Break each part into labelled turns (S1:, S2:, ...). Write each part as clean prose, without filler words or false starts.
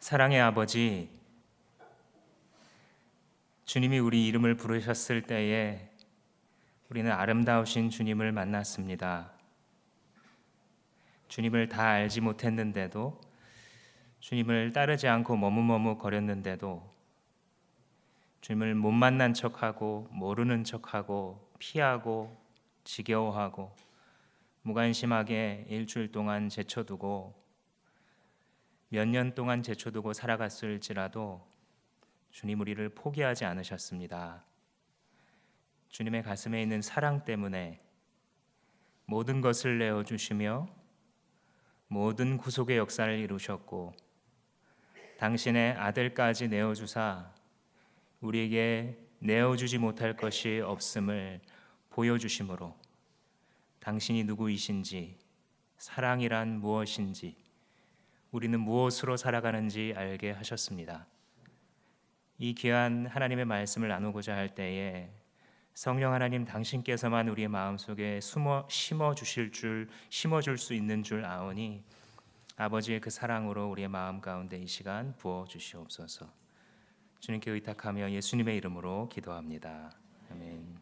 S1: 사랑의 아버지, 주님이 우리 이름을 부르셨을 때에 우리는 아름다우신 주님을 만났습니다. 주님을 다 알지 못했는데도, 주님을 따르지 않고 머뭇머뭇거렸는데도, 주님을 못 만난 척하고 모르는 척하고 피하고 지겨워하고 무관심하게 일주일 동안 제쳐두고 몇 년 동안 제쳐두고 살아갔을지라도 주님 우리를 포기하지 않으셨습니다. 주님의 가슴에 있는 사랑 때문에 모든 것을 내어주시며 모든 구속의 역사를 이루셨고 당신의 아들까지 내어주사 우리에게 내어주지 못할 것이 없음을 보여주심으로 당신이 누구이신지, 사랑이란 무엇인지, 우리는 무엇으로 살아가는지 알게 하셨습니다. 이 귀한 하나님의 말씀을 나누고자 할 때에 성령 하나님 당신께서만 우리의 마음속에 심어줄 수 있는 줄 아오니 아버지의 그 사랑으로 우리의 마음 가운데 이 시간 부어주시옵소서. 주님께 의탁하며 예수님의 이름으로 기도합니다. 아멘.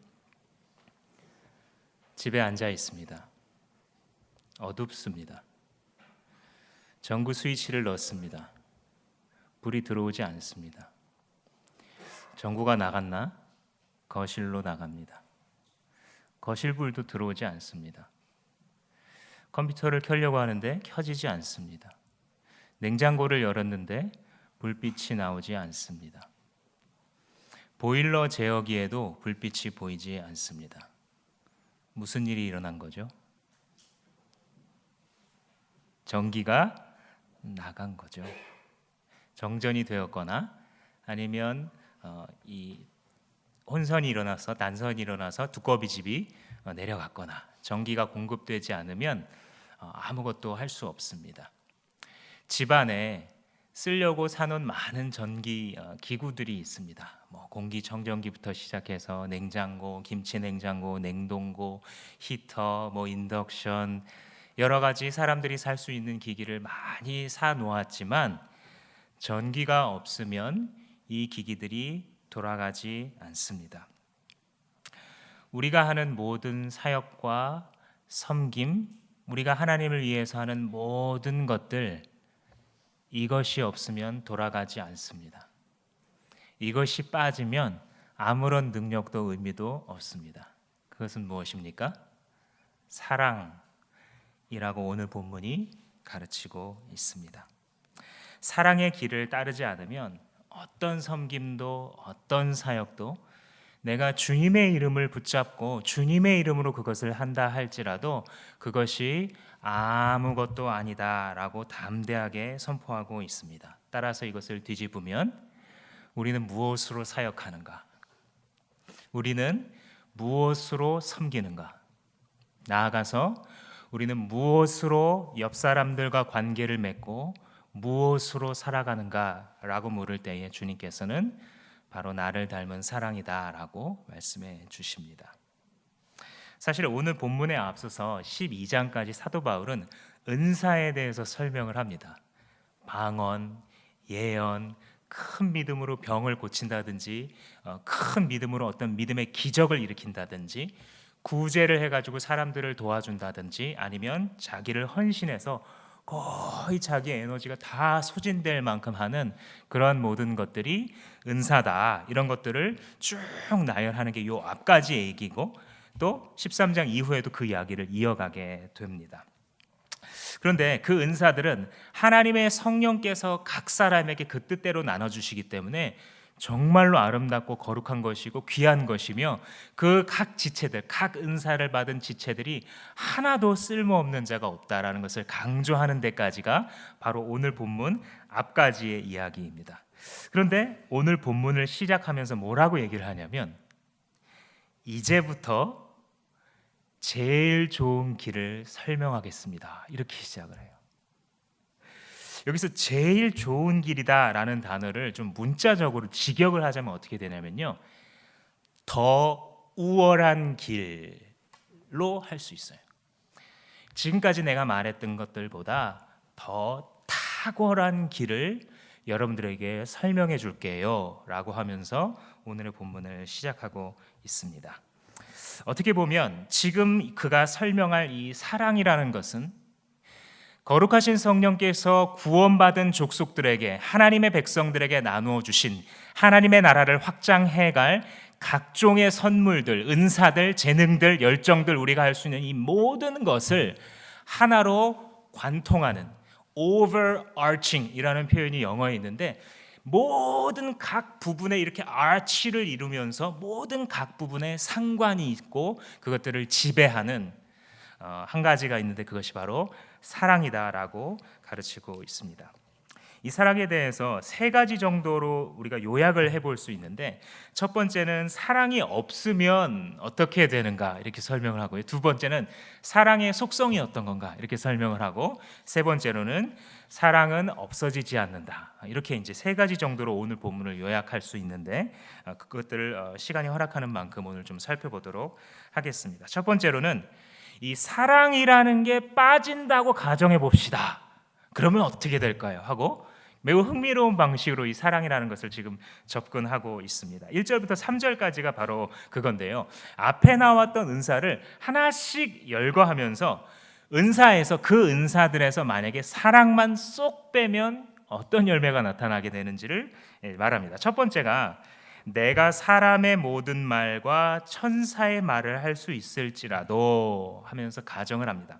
S1: 집에 앉아 있습니다. 어둡습니다. 전구 스위치를 넣었습니다. 불이 들어오지 않습니다. 전구가 나갔나? 거실로 나갑니다. 거실 불도 들어오지 않습니다. 컴퓨터를 켜려고 하는데 켜지지 않습니다. 냉장고를 열었는데 불빛이 나오지 않습니다. 보일러 제어기에도 불빛이 보이지 않습니다. 무슨 일이 일어난 거죠? 전기가 나간 거죠. 정전이 되었거나 아니면 이 혼선이 일어나서 난선이 일어나서 두꺼비 집이 내려갔거나 전기가 공급되지 않으면 아무것도 할 수 없습니다. 집안에 쓰려고 사놓은 많은 전기 기구들이 있습니다. 공기청정기부터 시작해서 냉장고, 김치 냉장고, 냉동고, 히터, 인덕션 여러 가지 사람들이 살 수 있는 기기를 많이 사 놓았지만 전기가 없으면 이 기기들이 돌아가지 않습니다. 우리가 하는 모든 사역과 섬김, 우리가 하나님을 위해서 하는 모든 것들, 이것이 없으면 돌아가지 않습니다. 이것이 빠지면 아무런 능력도 의미도 없습니다. 그것은 무엇입니까? 사랑이라고 오늘 본문이 가르치고 있습니다. 사랑의 길을 따르지 않으면 어떤 섬김도 어떤 사역도 내가 주님의 이름을 붙잡고 주님의 이름으로 그것을 한다 할지라도 그것이 아무것도 아니다라고 담대하게 선포하고 있습니다. 따라서 이것을 뒤집으면 우리는 무엇으로 사역하는가? 우리는 무엇으로 섬기는가? 나아가서 우리는 무엇으로 옆 사람들과 관계를 맺고 무엇으로 살아가는가라고 물을 때에 주님께서는 바로 나를 닮은 사랑이다라고 말씀해 주십니다. 사실 오늘 본문에 앞서서 12장까지 사도 바울은 은사에 대해서 설명을 합니다. 방언, 예언, 큰 믿음으로 병을 고친다든지 큰 믿음으로 어떤 믿음의 기적을 일으킨다든지 구제를 해가지고 사람들을 도와준다든지 아니면 자기를 헌신해서 거의 자기 에너지가 다 소진될 만큼 하는 그런 모든 것들이 은사다. 이런 것들을 쭉 나열하는 게 요 앞까지의 얘기고 또 13장 이후에도 그 이야기를 이어가게 됩니다. 그런데 그 은사들은 하나님의 성령께서 각 사람에게 그 뜻대로 나눠주시기 때문에 정말로 아름답고 거룩한 것이고 귀한 것이며 그 각 지체들, 각 은사를 받은 지체들이 하나도 쓸모없는 자가 없다라는 것을 강조하는 데까지가 바로 오늘 본문 앞까지의 이야기입니다. 그런데 오늘 본문을 시작하면서 뭐라고 얘기를 하냐면 이제부터 제일 좋은 길을 설명하겠습니다. 이렇게 시작을 해요. 여기서 제일 좋은 길이다라는 단어를 좀 문자적으로 직역을 하자면 어떻게 되냐면요, 더 우월한 길로 할 수 있어요. 지금까지 내가 말했던 것들보다 더 탁월한 길을 여러분들에게 설명해 줄게요 라고 하면서 오늘의 본문을 시작하고 있습니다. 어떻게 보면 지금 그가 설명할 이 사랑이라는 것은 거룩하신 성령께서 구원받은 족속들에게, 하나님의 백성들에게 나누어 주신 하나님의 나라를 확장해갈 각종의 선물들, 은사들, 재능들, 열정들, 우리가 할 수 있는 이 모든 것을 하나로 관통하는 overarching이라는 표현이 영어에 있는데, 모든 각 부분에 이렇게 arch를 이루면서 모든 각 부분에 상관이 있고 그것들을 지배하는 한 가지가 있는데, 그것이 바로 사랑이다라고 가르치고 있습니다. 이 사랑에 대해서 세 가지 정도로 우리가 요약을 해볼 수 있는데, 첫 번째는 사랑이 없으면 어떻게 되는가 이렇게 설명을 하고요. 두 번째는 사랑의 속성이 어떤 건가 이렇게 설명을 하고, 세 번째로는 사랑은 없어지지 않는다. 이렇게 이제 세 가지 정도로 오늘 본문을 요약할 수 있는데, 그것들을 시간이 허락하는 만큼 오늘 좀 살펴보도록 하겠습니다. 첫 번째로는 이 사랑이라는 게 빠진다고 가정해 봅시다. 그러면 어떻게 될까요? 하고 매우 흥미로운 방식으로 이 사랑이라는 것을 지금 접근하고 있습니다. 1절부터 3절까지가 바로 그건데요. 앞에 나왔던 은사를 하나씩 열거하면서 은사에서, 그 은사들에서 만약에 사랑만 쏙 빼면 어떤 열매가 나타나게 되는지를 말합니다. 첫 번째가 내가 사람의 모든 말과 천사의 말을 할 수 있을지라도 하면서 가정을 합니다.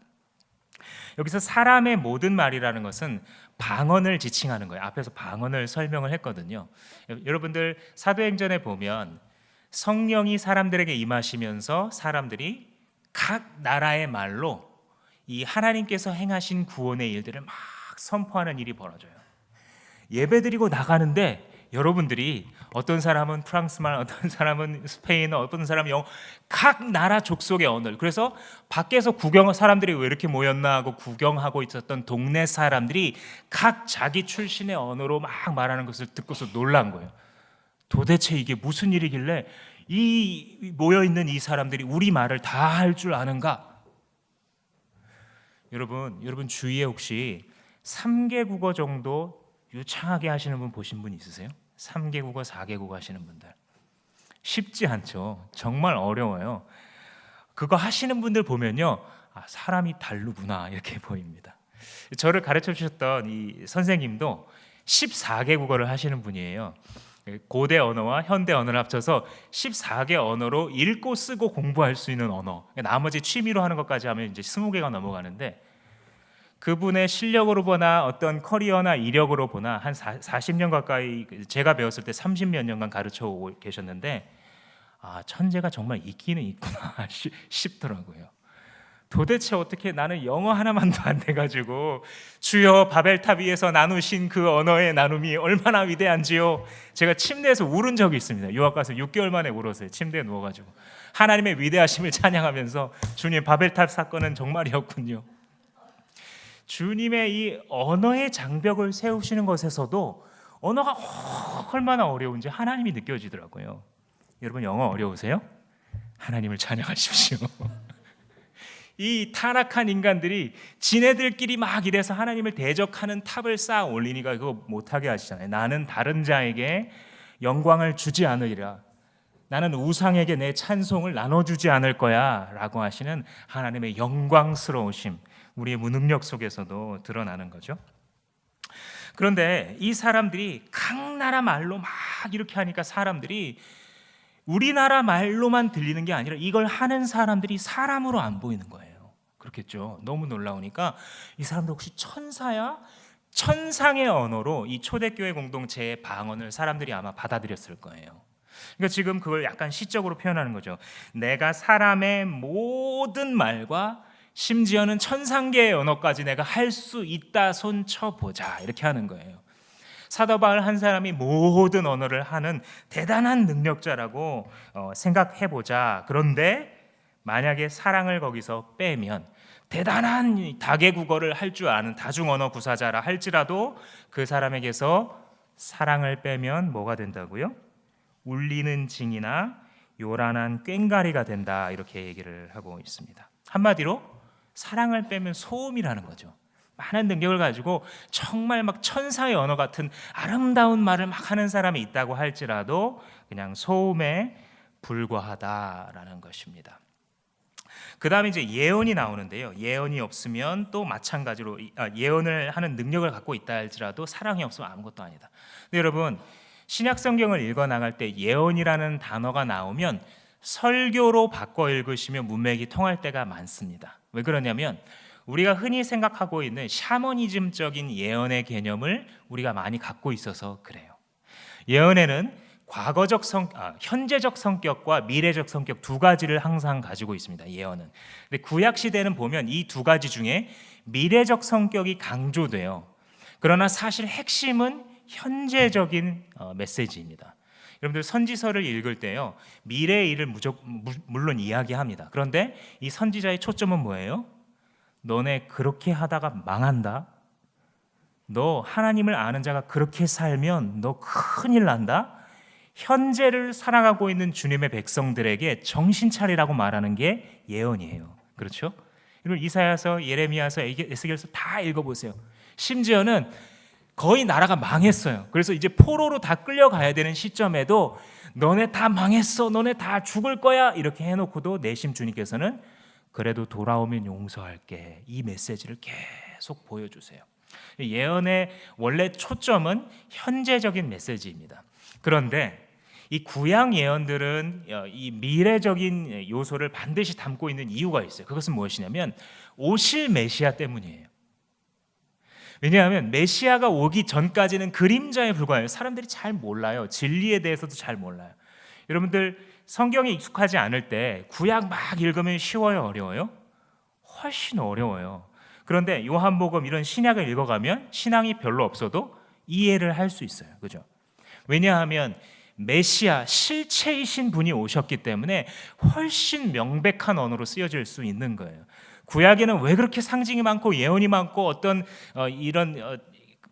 S1: 여기서 사람의 모든 말이라는 것은 방언을 지칭하는 거예요. 앞에서 방언을 설명을 했거든요. 여러분들 사도행전에 보면 성령이 사람들에게 임하시면서 사람들이 각 나라의 말로 이 하나님께서 행하신 구원의 일들을 막 선포하는 일이 벌어져요. 예배드리고 나가는데 여러분들이 어떤 사람은 프랑스말, 어떤 사람은 스페인어, 어떤 사람은 영어, 각 나라 족속의 언어를, 그래서 밖에서 사람들이 왜 이렇게 모였나 하고 구경하고 있었던 동네 사람들이 각 자기 출신의 언어로 막 말하는 것을 듣고서 놀란 거예요. 도대체 이게 무슨 일이길래 이 모여있는 이 사람들이 우리 말을 다 할 줄 아는가? 여러분 주위에 혹시 3개 국어 정도 유창하게 하시는 분 보신 분 있으세요? 3개 국어, 4개 국어 하시는 분들 쉽지 않죠. 정말 어려워요. 그거 하시는 분들 보면요, 사람이 다르구나 이렇게 보입니다. 저를 가르쳐 주셨던 이 선생님도 14개 국어를 하시는 분이에요. 고대 언어와 현대 언어를 합쳐서 14개 언어로 읽고 쓰고 공부할 수 있는 언어, 나머지 취미로 하는 것까지 하면 이제 20개가 넘어가는데, 그분의 실력으로 보나 어떤 커리어나 이력으로 보나 한 40년 가까이, 제가 배웠을 때 30몇 년간 가르쳐 오고 계셨는데, 천재가 정말 있기는 있구나 싶더라고요. 도대체 어떻게 나는 영어 하나만도 안 돼가지고 주여 바벨탑 위에서 나누신 그 언어의 나눔이 얼마나 위대한지요. 제가 침대에서 울은 적이 있습니다. 유학 가서 6개월 만에 울었어요. 침대에 누워가지고 하나님의 위대하심을 찬양하면서 주님, 바벨탑 사건은 정말이었군요. 주님의 이 언어의 장벽을 세우시는 것에서도 언어가 얼마나 어려운지 하나님이 느껴지더라고요. 여러분 영어 어려우세요? 하나님을 찬양하십시오. 이 타락한 인간들이 지네들끼리 막 이래서 하나님을 대적하는 탑을 쌓아 올리니까 그거 못하게 하시잖아요. 나는 다른 자에게 영광을 주지 않으리라, 나는 우상에게 내 찬송을 나눠주지 않을 거야 라고 하시는 하나님의 영광스러우심, 우리의 무능력 속에서도 드러나는 거죠. 그런데 이 사람들이 각 나라 말로 막 이렇게 하니까 사람들이 우리나라 말로만 들리는 게 아니라 이걸 하는 사람들이 사람으로 안 보이는 거예요. 그렇겠죠. 너무 놀라우니까 이 사람들 혹시 천사야? 천상의 언어로 이 초대교회 공동체의 방언을 사람들이 아마 받아들였을 거예요. 그러니까 지금 그걸 약간 시적으로 표현하는 거죠. 내가 사람의 모든 말과 심지어는 천상계의 언어까지 내가 할 수 있다 손 쳐보자 이렇게 하는 거예요. 사도 바울 한 사람이 모든 언어를 하는 대단한 능력자라고 생각해보자. 그런데 만약에 사랑을 거기서 빼면 대단한 다개국어를 할 줄 아는 다중언어 구사자라 할지라도 그 사람에게서 사랑을 빼면 뭐가 된다고요? 울리는 징이나 요란한 꽹가리가 된다 이렇게 얘기를 하고 있습니다. 한마디로 사랑을 빼면 소음이라는 거죠. 많은 능력을 가지고 정말 막 천사의 언어 같은 아름다운 말을 막 하는 사람이 있다고 할지라도 그냥 소음에 불과하다라는 것입니다. 그 다음에 이제 예언이 나오는데요. 예언이 없으면 또 마찬가지로 예언을 하는 능력을 갖고 있다 할지라도 사랑이 없으면 아무것도 아니다. 근데 여러분, 신약 성경을 읽어 나갈 때 예언이라는 단어가 나오면 설교로 바꿔 읽으시면 문맥이 통할 때가 많습니다. 왜 그러냐면 우리가 흔히 생각하고 있는 샤머니즘적인 예언의 개념을 우리가 많이 갖고 있어서 그래요. 예언에는 현재적 성격과 미래적 성격 두 가지를 항상 가지고 있습니다. 예언은. 근데 구약 시대는 보면 이 두 가지 중에 미래적 성격이 강조돼요. 그러나 사실 핵심은 현재적인 메시지입니다. 여러분들 선지서를 읽을 때요, 미래의 일을 물론 이야기합니다. 그런데 이 선지자의 초점은 뭐예요? 너네 그렇게 하다가 망한다. 너 하나님을 아는 자가 그렇게 살면 너 큰일 난다. 현재를 살아가고 있는 주님의 백성들에게 정신 차리라고 말하는 게 예언이에요. 그렇죠? 이걸 이사야서, 예레미야서, 에스겔서 다 읽어보세요. 심지어는 거의 나라가 망했어요. 그래서 이제 포로로 다 끌려가야 되는 시점에도 너네 다 망했어, 너네 다 죽을 거야 이렇게 해놓고도 내심 주님께서는 그래도 돌아오면 용서할게, 이 메시지를 계속 보여주세요. 예언의 원래 초점은 현재적인 메시지입니다. 그런데 이 구약 예언들은 이 미래적인 요소를 반드시 담고 있는 이유가 있어요. 그것은 무엇이냐면 오실 메시아 때문이에요. 왜냐하면 메시아가 오기 전까지는 그림자에 불과해요. 사람들이 잘 몰라요. 진리에 대해서도 잘 몰라요. 여러분들 성경에 익숙하지 않을 때 구약 막 읽으면 쉬워요, 어려워요? 훨씬 어려워요. 그런데 요한복음 이런 신약을 읽어가면 신앙이 별로 없어도 이해를 할 수 있어요. 그죠? 왜냐하면 메시아 실체이신 분이 오셨기 때문에 훨씬 명백한 언어로 쓰여질 수 있는 거예요. 구약에는 왜 그렇게 상징이 많고 예언이 많고 어떤 이런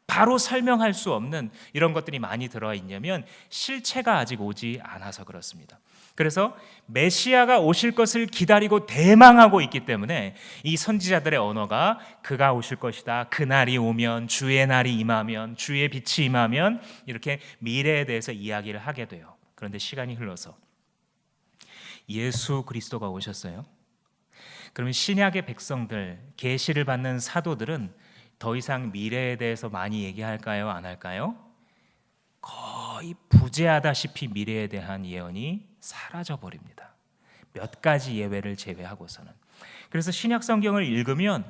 S1: 바로 설명할 수 없는 이런 것들이 많이 들어가 있냐면 실체가 아직 오지 않아서 그렇습니다. 그래서 메시아가 오실 것을 기다리고 대망하고 있기 때문에 이 선지자들의 언어가 그가 오실 것이다, 그날이 오면, 주의 날이 임하면, 주의 빛이 임하면 이렇게 미래에 대해서 이야기를 하게 돼요. 그런데 시간이 흘러서 예수 그리스도가 오셨어요. 그러면 신약의 백성들, 계시를 받는 사도들은 더 이상 미래에 대해서 많이 얘기할까요? 안 할까요? 거의 부재하다시피 미래에 대한 예언이 사라져버립니다. 몇 가지 예외를 제외하고서는. 그래서 신약 성경을 읽으면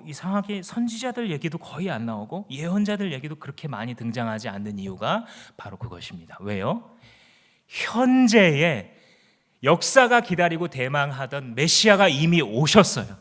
S1: 이상하게 선지자들 얘기도 거의 안 나오고 예언자들 얘기도 그렇게 많이 등장하지 않는 이유가 바로 그것입니다. 왜요? 현재의 역사가 기다리고 대망하던 메시아가 이미 오셨어요.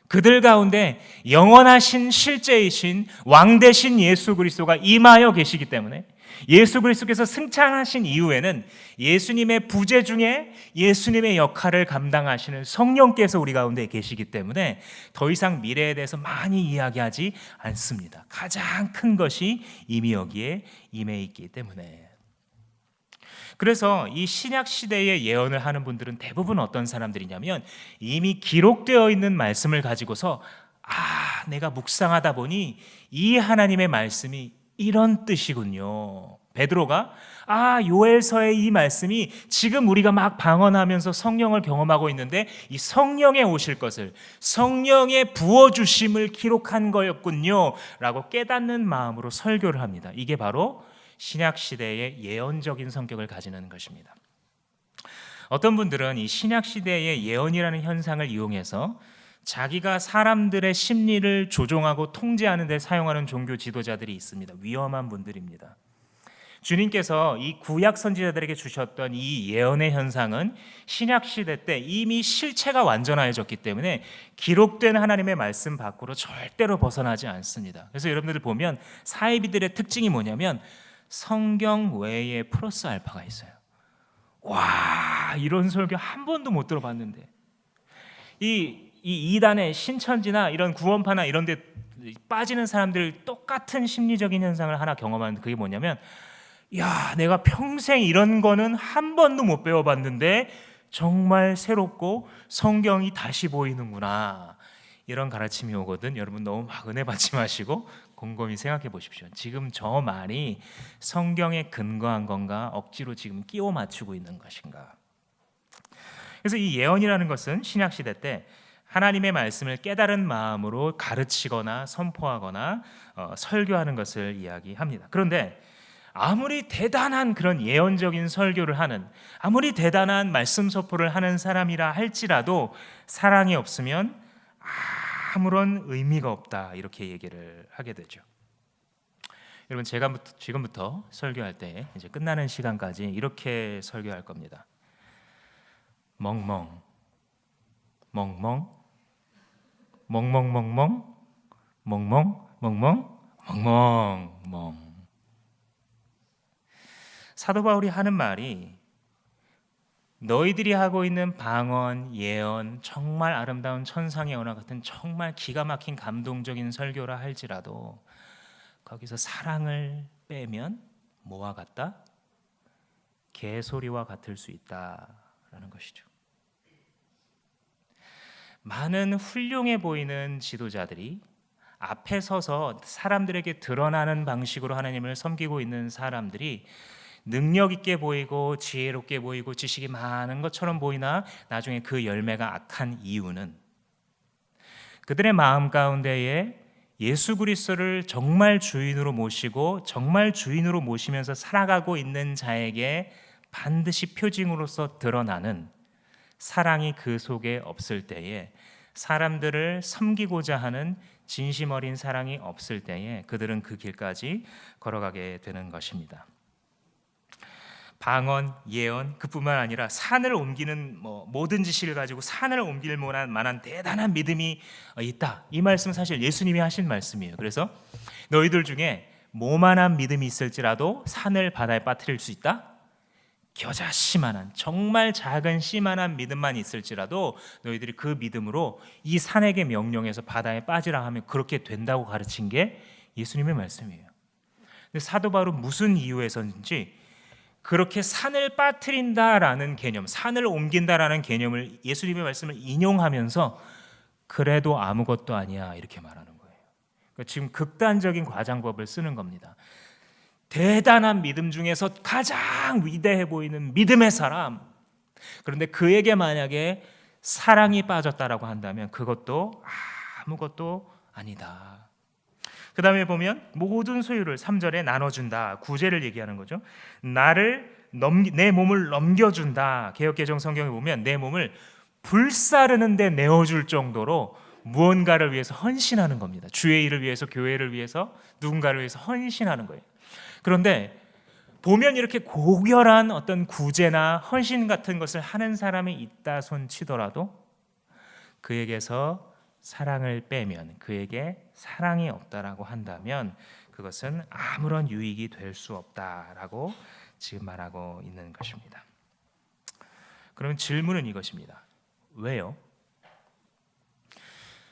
S1: 그들 가운데 영원하신 실제이신 왕 되신 예수 그리스도가 임하여 계시기 때문에 예수 그리스도께서 승천하신 이후에는 예수님의 부재 중에 예수님의 역할을 감당하시는 성령께서 우리 가운데 계시기 때문에 더 이상 미래에 대해서 많이 이야기하지 않습니다. 가장 큰 것이 이미 여기에 임해 있기 때문에. 그래서 이 신약 시대의 예언을 하는 분들은 대부분 어떤 사람들이냐면 이미 기록되어 있는 말씀을 가지고서 내가 묵상하다 보니 이 하나님의 말씀이 이런 뜻이군요. 베드로가 요엘서의 이 말씀이 지금 우리가 막 방언하면서 성령을 경험하고 있는데 이 성령에 오실 것을, 성령의 부어주심을 기록한 거였군요 라고 깨닫는 마음으로 설교를 합니다. 이게 바로 신약 시대의 예언적인 성격을 가지는 것입니다. 어떤 분들은 이 신약 시대의 예언이라는 현상을 이용해서 자기가 사람들의 심리를 조종하고 통제하는 데 사용하는 종교 지도자들이 있습니다. 위험한 분들입니다. 주님께서 이 구약 선지자들에게 주셨던 이 예언의 현상은 신약 시대 때 이미 실체가 완전해졌기 때문에 기록된 하나님의 말씀 밖으로 절대로 벗어나지 않습니다. 그래서 여러분들 보면 사이비들의 특징이 뭐냐면 성경 외에 플러스 알파가 있어요. 와, 이런 설교 한 번도 못 들어봤는데 이 이단의 신천지나 이런 구원파나 이런 데 빠지는 사람들 똑같은 심리적인 현상을 하나 경험하는데 그게 뭐냐면 내가 평생 이런 거는 한 번도 못 배워봤는데 정말 새롭고 성경이 다시 보이는구나. 이런 가르침이 오거든 여러분 너무 막 은혜 받지 마시고 곰곰이 생각해 보십시오. 지금 저 말이 성경에 근거한 건가 억지로 지금 끼워 맞추고 있는 것인가. 그래서 이 예언이라는 것은 신약 시대 때 하나님의 말씀을 깨달은 마음으로 가르치거나 선포하거나 설교하는 것을 이야기합니다. 그런데 아무리 대단한 그런 예언적인 설교를 하는, 아무리 대단한 말씀 선포를 하는 사람이라 할지라도 사랑이 없으면 아무런 의미가 없다, 이렇게 얘기를 하게 되죠. 여러분, 제가 지금부터 설교할 때 이제 끝나는 시간까지 이렇게 설교할 겁니다. 멍멍 멍멍 멍멍멍멍 멍멍 멍멍 멍멍. 사도 바울이 하는 말이 너희들이 하고 있는 방언, 예언, 정말 아름다운 천상의 언어 같은 정말 기가 막힌 감동적인 설교라 할지라도 거기서 사랑을 빼면 뭐와 같다? 개소리와 같을 수 있다라는 것이죠. 많은 훌륭해 보이는 지도자들이 앞에 서서 사람들에게 드러나는 방식으로 하나님을 섬기고 있는 사람들이 능력 있게 보이고 지혜롭게 보이고 지식이 많은 것처럼 보이나 나중에 그 열매가 악한 이유는 그들의 마음 가운데에 예수 그리스도를 정말 주인으로 모시고 정말 주인으로 모시면서 살아가고 있는 자에게 반드시 표징으로서 드러나는 사랑이 그 속에 없을 때에, 사람들을 섬기고자 하는 진심 어린 사랑이 없을 때에 그들은 그 길까지 걸어가게 되는 것입니다. 방언, 예언, 그뿐만 아니라 산을 옮기는 모든 지식을 가지고 산을 옮길 만한 대단한 믿음이 있다. 이 말씀은 사실 예수님이 하신 말씀이에요. 그래서 너희들 중에 뭐만한 믿음이 있을지라도 산을 바다에 빠뜨릴 수 있다. 겨자씨만한, 정말 작은 씨만한 믿음만 있을지라도 너희들이 그 믿음으로 이 산에게 명령해서 바다에 빠지라 하면 그렇게 된다고 가르친 게 예수님의 말씀이에요. 근데 사도 바울은 무슨 이유에서인지 그렇게 산을 빠뜨린다라는 개념, 산을 옮긴다라는 개념을 예수님의 말씀을 인용하면서 그래도 아무것도 아니야 이렇게 말하는 거예요. 그러니까 지금 극단적인 과장법을 쓰는 겁니다. 대단한 믿음 중에서 가장 위대해 보이는 믿음의 사람, 그런데 그에게 만약에 사랑이 빠졌다라고 한다면 그것도 아무것도 아니다. 그 다음에 보면 모든 소유를 3절에 나눠준다, 구제를 얘기하는 거죠. 내 몸을 넘겨준다. 개역개정 성경에 보면 내 몸을 불사르는 데 내어줄 정도로 무언가를 위해서 헌신하는 겁니다. 주의 일을 위해서, 교회를 위해서, 누군가를 위해서 헌신하는 거예요. 그런데 보면 이렇게 고결한 어떤 구제나 헌신 같은 것을 하는 사람이 있다 손 치더라도 그에게서 사랑을 빼면, 그에게 사랑이 없다라고 한다면 그것은 아무런 유익이 될 수 없다라고 지금 말하고 있는 것입니다. 그럼 질문은 이것입니다. 왜요?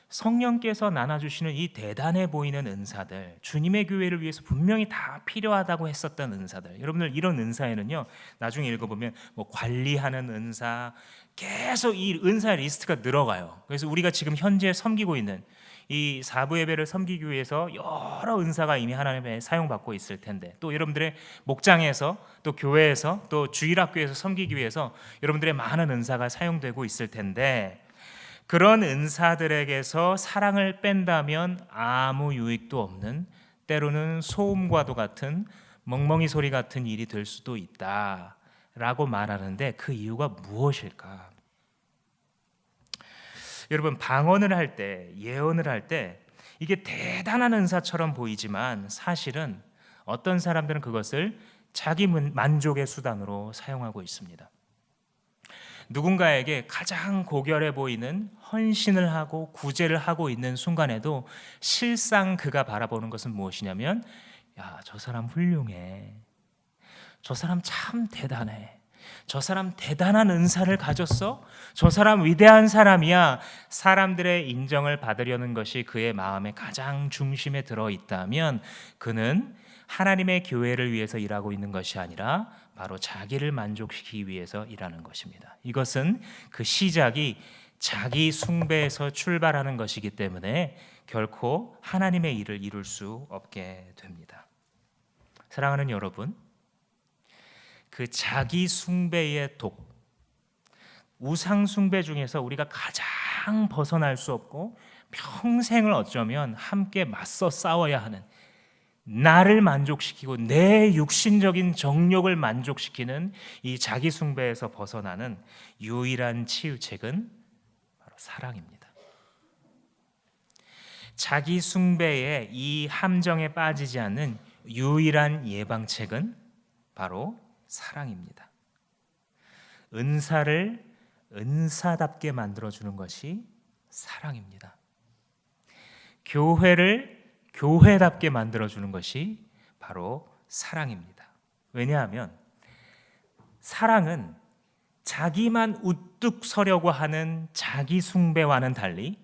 S1: 성령께서 나눠주시는 이 대단해 보이는 은사들, 주님의 교회를 위해서 분명히 다 필요하다고 했었던 은사들, 여러분들 이런 은사에는요 나중에 읽어보면 관리하는 은사, 계속 이 은사의 리스트가 늘어가요. 그래서 우리가 지금 현재 섬기고 있는 이 사부 예배를 섬기기 위해서 여러 은사가 이미 하나님의 사용받고 있을 텐데, 또 여러분들의 목장에서, 또 교회에서, 또 주일학교에서 섬기기 위해서 여러분들의 많은 은사가 사용되고 있을 텐데, 그런 은사들에게서 사랑을 뺀다면 아무 유익도 없는, 때로는 소음과도 같은 멍멍이 소리 같은 일이 될 수도 있다라고 말하는데 그 이유가 무엇일까? 여러분, 방언을 할 때, 예언을 할 때 이게 대단한 은사처럼 보이지만 사실은 어떤 사람들은 그것을 자기 만족의 수단으로 사용하고 있습니다. 누군가에게 가장 고결해 보이는 헌신을 하고 구제를 하고 있는 순간에도 실상 그가 바라보는 것은 무엇이냐면, 야, 저 사람 훌륭해, 저 사람 참 대단해, 저 사람 대단한 은사를 가졌어, 저 사람 위대한 사람이야. 사람들의 인정을 받으려는 것이 그의 마음의 가장 중심에 들어있다면 그는 하나님의 교회를 위해서 일하고 있는 것이 아니라 바로 자기를 만족시키기 위해서 일하는 것입니다. 이것은 그 시작이 자기 숭배에서 출발하는 것이기 때문에 결코 하나님의 일을 이룰 수 없게 됩니다. 사랑하는 여러분, 그 자기 숭배의 독, 우상 숭배 중에서 우리가 가장 벗어날 수 없고 평생을 어쩌면 함께 맞서 싸워야 하는, 나를 만족시키고 내 육신적인 정욕을 만족시키는 이 자기 숭배에서 벗어나는 유일한 치유책은 바로 사랑입니다. 자기 숭배의 이 함정에 빠지지 않는 유일한 예방책은 바로 사랑입니다. 은사를 은사답게 만들어주는 것이 사랑입니다. 교회를 교회답게 만들어주는 것이 바로 사랑입니다. 왜냐하면 사랑은 자기만 우뚝 서려고 하는 자기 숭배와는 달리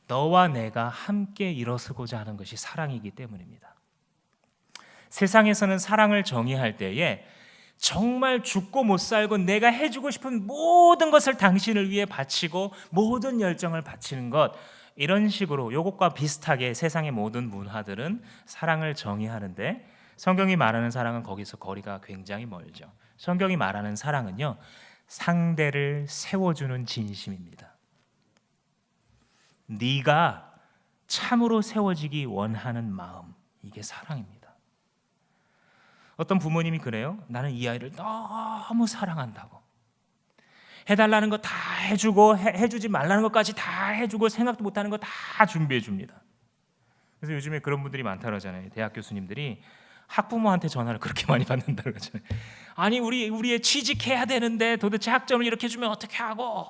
S1: 너와 내가 함께 일어서고자 하는 것이 사랑이기 때문입니다. 세상에서는 사랑을 정의할 때에 정말 죽고 못 살고 내가 해주고 싶은 모든 것을 당신을 위해 바치고 모든 열정을 바치는 것, 이런 식으로 이것과 비슷하게 세상의 모든 문화들은 사랑을 정의하는데, 성경이 말하는 사랑은 거기서 거리가 굉장히 멀죠. 성경이 말하는 사랑은요, 상대를 세워주는 진심입니다. 네가 참으로 세워지기 원하는 마음, 이게 사랑입니다. 어떤 부모님이 그래요. 나는 이 아이를 너무 사랑한다고, 해달라는 거 다 해주고 해주지 말라는 것까지 다 해주고 생각도 못하는 거 다 준비해 줍니다. 그래서 요즘에 그런 분들이 많다 그러잖아요. 대학 교수님들이 학부모한테 전화를 그렇게 많이 받는다 그러잖아요. 아니 우리 애 취직해야 되는데 도대체 학점을 이렇게 주면 어떻게 하고,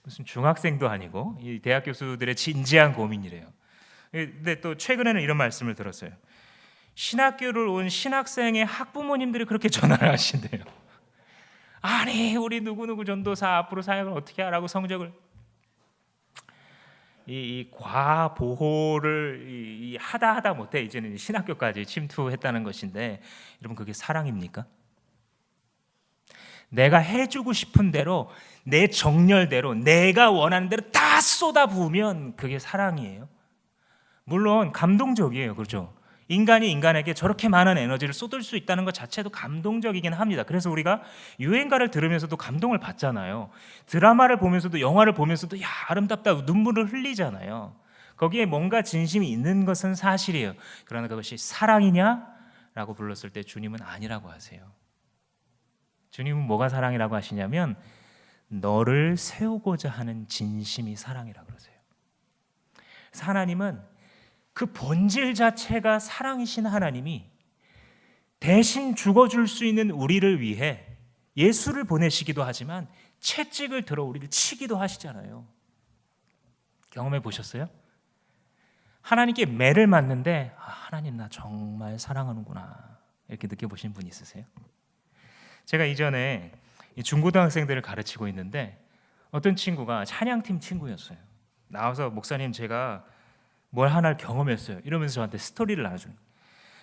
S1: 무슨 중학생도 아니고 이 대학 교수들의 진지한 고민이래요. 근데 또 최근에는 이런 말씀을 들었어요. 신학교를 온 신학생의 학부모님들이 그렇게 전화를 하신대요. 아니 우리 누구누구 전도사 앞으로 사역을 어떻게 하라고 성적을, 이 과보호를 하다 못해 이제는 신학교까지 침투했다는 것인데, 여러분 그게 사랑입니까? 내가 해주고 싶은 대로 내 정열대로 내가 원하는 대로 다 쏟아부으면 그게 사랑이에요? 물론 감동적이에요, 그렇죠? 인간이 인간에게 저렇게 많은 에너지를 쏟을 수 있다는 것 자체도 감동적이긴 합니다. 그래서 우리가 유행가를 들으면서도 감동을 받잖아요. 드라마를 보면서도, 영화를 보면서도 야 아름답다 눈물을 흘리잖아요. 거기에 뭔가 진심이 있는 것은 사실이에요. 그러나 그것이 사랑이냐라고 불렀을 때 주님은 아니라고 하세요. 주님은 뭐가 사랑이라고 하시냐면 너를 세우고자 하는 진심이 사랑이라고 그러세요. 그래서 하나님은 그 본질 자체가 사랑이신 하나님이 대신 죽어줄 수 있는 우리를 위해 예수를 보내시기도 하지만 채찍을 들어 우리를 치기도 하시잖아요. 경험해 보셨어요? 하나님께 매를 맞는데 하나님 나 정말 사랑하는구나 이렇게 느껴보신 분 있으세요? 제가 이전에 중고등학생들을 가르치고 있는데 어떤 친구가 찬양팀 친구였어요. 나와서 목사님 제가 뭘 하나를 경험했어요 이러면서 저한테 스토리를 나눠주는 거예요.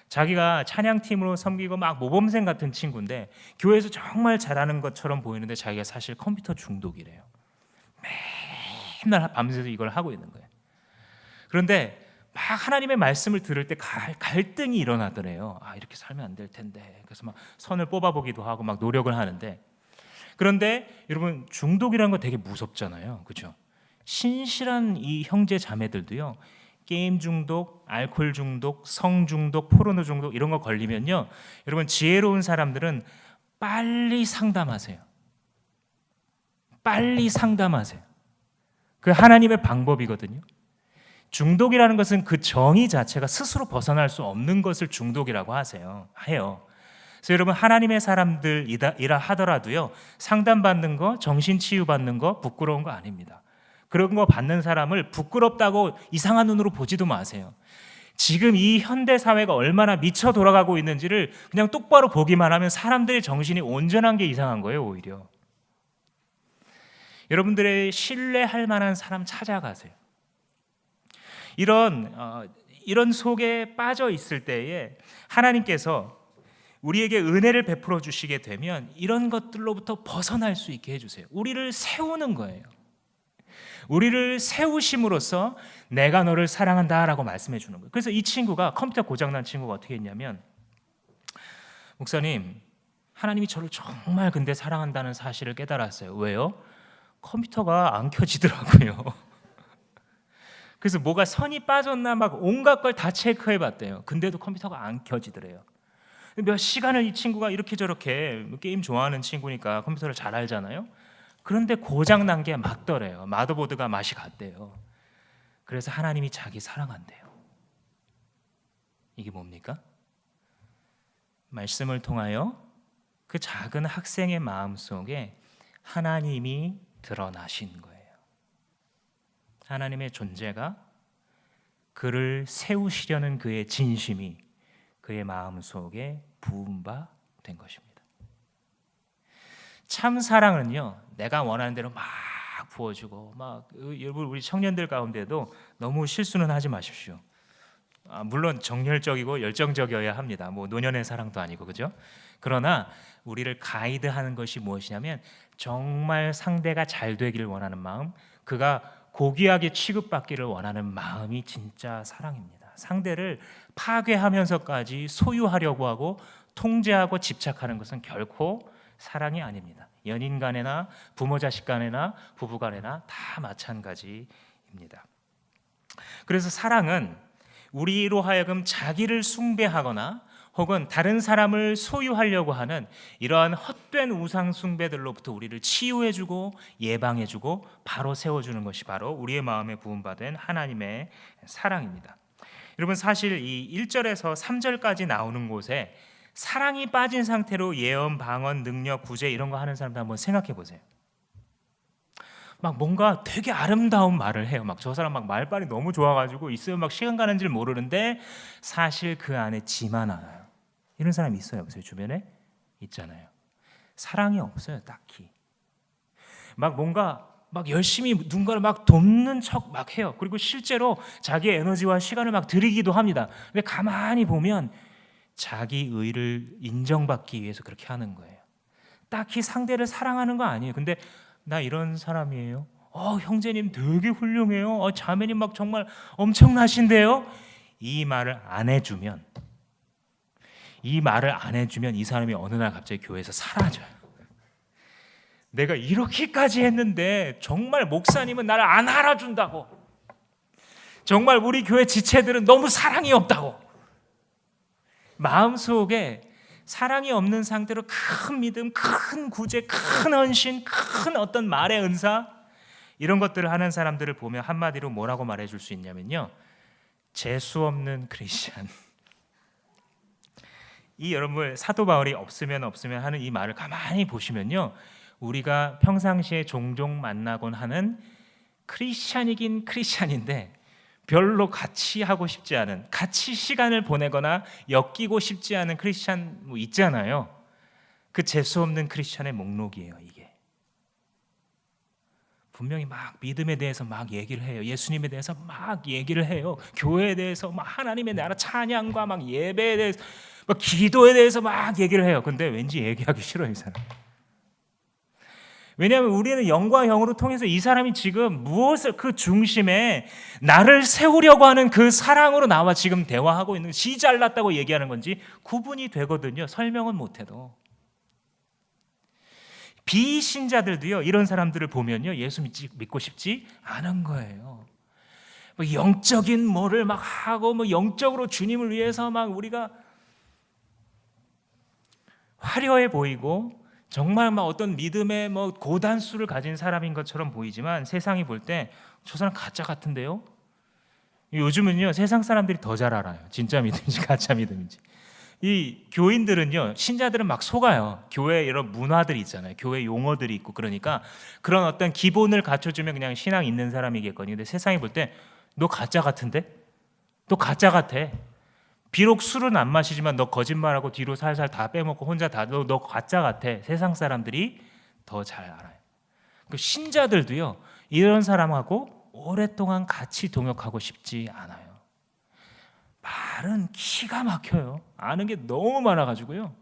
S1: 자기가 찬양팀으로 섬기고 막 모범생 같은 친구인데 교회에서 정말 잘하는 것처럼 보이는데 자기가 사실 컴퓨터 중독이래요. 맨날 밤새서 이걸 하고 있는 거예요. 그런데 막 하나님의 말씀을 들을 때 갈등이 일어나더래요. 이렇게 살면 안 될 텐데. 그래서 막 선을 뽑아보기도 하고 막 노력을 하는데, 그런데 여러분 중독이라는 거 되게 무섭잖아요, 그렇죠? 신실한 이 형제 자매들도요, 게임 중독, 알코올 중독, 성 중독, 포르노 중독 이런 거 걸리면요, 여러분 지혜로운 사람들은 빨리 상담하세요. 빨리 상담하세요. 그 하나님의 방법이거든요. 중독이라는 것은 그 정의 자체가 스스로 벗어날 수 없는 것을 중독이라고 해요. 그래서 여러분 하나님의 사람들이라 하더라도요, 상담받는 거, 정신치유받는 거 부끄러운 거 아닙니다. 그런 거 받는 사람을 부끄럽다고 이상한 눈으로 보지도 마세요. 지금 이 현대 사회가 얼마나 미쳐 돌아가고 있는지를 그냥 똑바로 보기만 하면 사람들의 정신이 온전한 게 이상한 거예요, 오히려. 여러분들의 신뢰할 만한 사람 찾아가세요. 이런 속에 빠져 있을 때에 하나님께서 우리에게 은혜를 베풀어 주시게 되면 이런 것들로부터 벗어날 수 있게 해주세요. 우리를 세우는 거예요. 우리를 세우심으로써 내가 너를 사랑한다라고 말씀해 주는 거예요. 그래서 이 친구가, 컴퓨터 고장난 친구가 어떻게 했냐면, 목사님, 하나님이 저를 정말 근데 사랑한다는 사실을 깨달았어요. 왜요? 컴퓨터가 안 켜지더라고요. 그래서 뭐가 선이 빠졌나 막 온갖 걸 다 체크해 봤대요. 근데도 컴퓨터가 안 켜지더래요. 몇 시간을 이 친구가 이렇게 저렇게, 게임 좋아하는 친구니까 컴퓨터를 잘 알잖아요. 그런데 고장 난 게 맞더래요. 마더보드가 맛이 갔대요. 그래서 하나님이 자기 사랑한대요. 이게 뭡니까? 말씀을 통하여 그 작은 학생의 마음속에 하나님이 드러나신 거예요. 하나님의 존재가, 그를 세우시려는 그의 진심이 그의 마음속에 부은 바 된 것입니다. 참 사랑은요, 내가 원하는 대로 막 부어주고, 막 여러분, 우리 청년들 가운데도 너무 실수는 하지 마십시오. 물론 정열적이고 열정적이어야 합니다. 뭐 노년의 사랑도 아니고, 그죠? 그러나 우리를 가이드하는 것이 무엇이냐면, 정말 상대가 잘 되기를 원하는 마음, 그가 고귀하게 취급받기를 원하는 마음이 진짜 사랑입니다. 상대를 파괴하면서까지 소유하려고 하고 통제하고 집착하는 것은 결코 사랑이 아닙니다. 연인 간에나 부모 자식 간에나 부부 간에나 다 마찬가지입니다. 그래서 사랑은 우리로 하여금 자기를 숭배하거나 혹은 다른 사람을 소유하려고 하는 이러한 헛된 우상 숭배들로부터 우리를 치유해주고 예방해주고 바로 세워주는 것이 바로 우리의 마음에 부음받은 하나님의 사랑입니다. 여러분, 사실 이 1절에서 3절까지 나오는 곳에 사랑이 빠진 상태로 예언, 방언, 능력, 구제 이런 거 하는 사람들 한번 생각해 보세요. 막 뭔가 되게 아름다운 말을 해요. 막 저 사람 막 말빨이 너무 좋아가지고 있으면 막 시간 가는 줄 모르는데 사실 그 안에 지만 알아요. 이런 사람이 있어요, 없어요? 주변에 있잖아요. 사랑이 없어요, 딱히. 막 뭔가 막 열심히 누군가를 막 돕는 척 막 해요. 그리고 실제로 자기의 에너지와 시간을 막 들이기도 합니다. 근데 가만히 보면 자기 의를 인정받기 위해서 그렇게 하는 거예요. 딱히 상대를 사랑하는 거 아니에요. 근데 나 이런 사람이에요. 형제님 되게 훌륭해요. 자매님 막 정말 엄청나신데요. 이 말을 안 해주면 이 사람이 어느 날 갑자기 교회에서 사라져요. 내가 이렇게까지 했는데 정말 목사님은 나를 안 알아준다고, 정말 우리 교회 지체들은 너무 사랑이 없다고, 마음속에 사랑이 없는 상태로 큰 믿음, 큰 구제, 큰 헌신, 큰 어떤 말의 은사, 이런 것들을 하는 사람들을 보면 한마디로 뭐라고 말해줄 수 있냐면요, 재수 없는 크리스찬. 이 여러분, 사도 바울이 없으면 하는 이 말을 가만히 보시면요, 우리가 평상시에 종종 만나곤 하는 크리스찬이긴 크리스찬인데 별로 같이 하고 싶지 않은, 같이 시간을 보내거나 엮이고 싶지 않은 크리스찬 뭐 있잖아요. 그 재수 없는 크리스찬의 목록이에요, 이게. 분명히 막 믿음에 대해서 막 얘기를 해요. 예수님에 대해서 막 얘기를 해요. 교회에 대해서 막 하나님의 나라 찬양과 막 예배에 대해서 막 기도에 대해서 막 얘기를 해요. 근데 왠지 얘기하기 싫어요, 이 사람. 왜냐하면 우리는 영과 영으로 통해서 이 사람이 지금 무엇을, 그 중심에 나를 세우려고 하는 그 사랑으로 나와 지금 대화하고 있는, 지 잘났다고 얘기하는 건지 구분이 되거든요. 설명은 못해도. 비신자들도요, 이런 사람들을 보면요, 예수 믿고 싶지 않은 거예요. 뭐 영적인 뭐를 막 하고, 뭐 영적으로 주님을 위해서 막 우리가 화려해 보이고 정말 막 어떤 믿음의 뭐 고단수를 가진 사람인 것처럼 보이지만 세상이 볼 때 저 사람 가짜 같은데요? 요즘은요, 세상 사람들이 더 잘 알아요. 진짜 믿음인지 가짜 믿음인지. 이 교인들은요, 신자들은 막 속아요. 교회 이런 문화들이 있잖아요. 교회 용어들이 있고, 그러니까 그런 어떤 기본을 갖춰주면 그냥 신앙 있는 사람이겠거니. 근데 세상이 볼 때 너 가짜 같은데? 너 가짜 같아. 비록 술은 안 마시지만 너 거짓말하고 뒤로 살살 다 빼먹고 혼자 다 너 가짜 같아. 세상 사람들이 더 잘 알아요. 그 신자들도요, 이런 사람하고 오랫동안 같이 동역하고 싶지 않아요. 말은 기가 막혀요. 아는 게 너무 많아가지고요.